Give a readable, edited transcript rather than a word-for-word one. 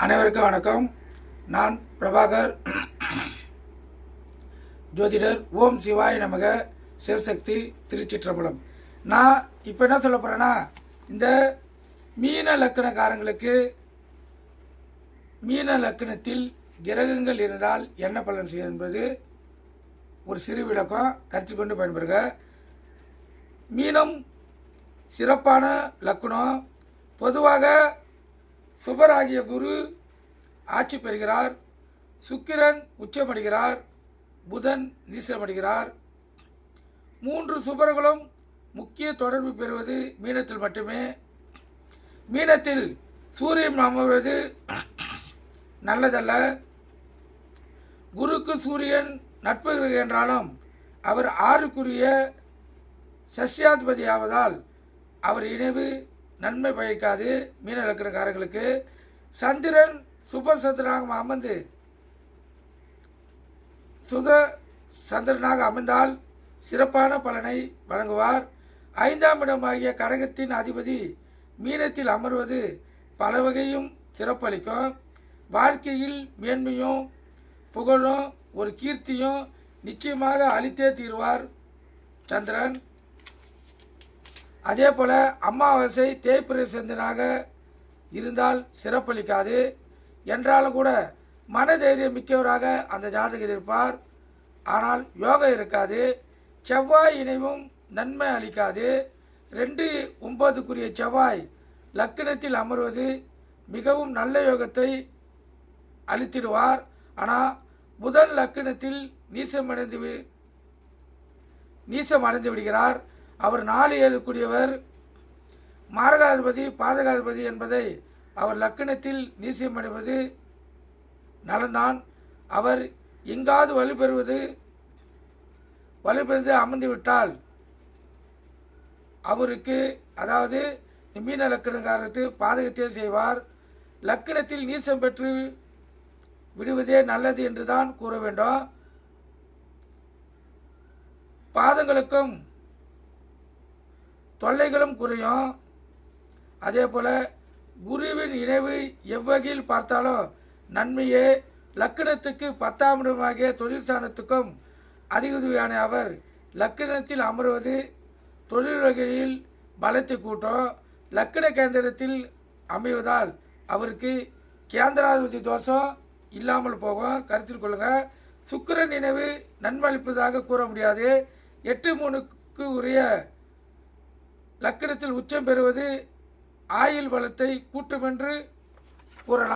அனைவருக்கும் வணக்கம். நான் பிரபாகர், ஜோதிடர். ஓம் சிவாய நமக. சிவசக்தி, திருச்சிற்றம்பலம். நான் இப்போ என்ன சொல்ல போகிறேன்னா, இந்த மீன லக்கணக்காரங்களுக்கு மீன லக்கணத்தில் கிரகங்கள் இருந்தால் என்ன பலன் செய்யும் என்பது ஒரு சிறு விளக்கம் கருத்தில் கொண்டு பயன்பெறுக. மீனம் சிறப்பான லக்கணம். பொதுவாக சுபராகிய குரு ஆட்சி பெறுகிறார், சுக்கிரன் உச்சமடைகிறார், புதன் நீசமடைகிறார். மூன்று சுபர்களும் முக்கிய தொடர்பு பெறுவது மீனத்தில் மட்டுமே. மீனத்தில் சூரியன் அமர்வது நல்லதல்ல. குருக்கு சூரியன் நட்பு கிரகம் என்றாலும் அவர் 6க்குரிய சஸ்யாதிபதி ஆவதால் அவர் இணைவு நன்மை பயக்காது. மீன லக்கணக்காரர்களுக்கு சந்திரன் சுபசந்திரனாக அமர்ந்து சுக சந்திரனாக அமைந்தால் சிறப்பான பலனை வழங்குவார். 5ஆம் இடமாகிய கடகத்தின் அதிபதி மீனத்தில் அமர்வது பல வகையும் சிறப்பளிக்கும். வாழ்க்கையில் மேன்மையும் புகழும் ஒரு கீர்த்தியும் நிச்சயமாக அளித்தே தீர்வார் சந்திரன். அதே போல் அமாவாசை தேய்பிறை சந்திரனாக இருந்தால் சிறப்பளிக்காது என்றாலும் கூட மனதைரியம் மிக்கவராக அந்த ஜாதகர் இருப்பார். ஆனால் யோகம் இருக்காது. செவ்வாய் இணைவும் நன்மை அளிக்காது. 2-9க்குரிய செவ்வாய் லக்கணத்தில் அமர்வது மிகவும் நல்ல யோகத்தை அளித்திடுவார். ஆனால் புதன் லக்கணத்தில் நீசம் அடைந்து விடுகிறார். அவர் 4-7க்குரியவர், மாரகாதிபதி பாதகாதிபதி என்பதை அவர் லக்கணத்தில் நீசமடைவது நலன்தான். அவர் எங்காவது வலுப்பெறுவது அமர்ந்துவிட்டால் அவருக்கு, அதாவது மீன லக்கணக்காரருக்கு பாதகத்தை செய்வார். லக்கணத்தில் நீசம் பெற்று விடுவதே நல்லது என்று தான் கூற வேண்டும். பாதங்களுக்கும் தொல்லைகளும் குறையும். அதே போல் குருவின் இணைவு எவ்வகையில் பார்த்தாலும் நன்மையே. லக்கணத்துக்கு 10ஆம் இடமாகிய தொழில் ஸ்தானத்துக்கும் அதிபதியான அவர் லக்கணத்தில் அமர்வது தொழில் வகையில் பலத்தை கூட்டும். லக்கண கேந்திரத்தில் அமைவதால் அவருக்கு கேந்திராதிபதி தோஷம் இல்லாமல் போகும். கருத்தில் கொள்ளுங்கள். சுக்கிரன் நினைவு நன்மளிப்பதாக கூற முடியாது. 8-3க்கு உரிய லக்கணத்தில் உச்சம் பெறுவது ஆயுள் பலத்தை கூட்டும் என்று கூறலாம்.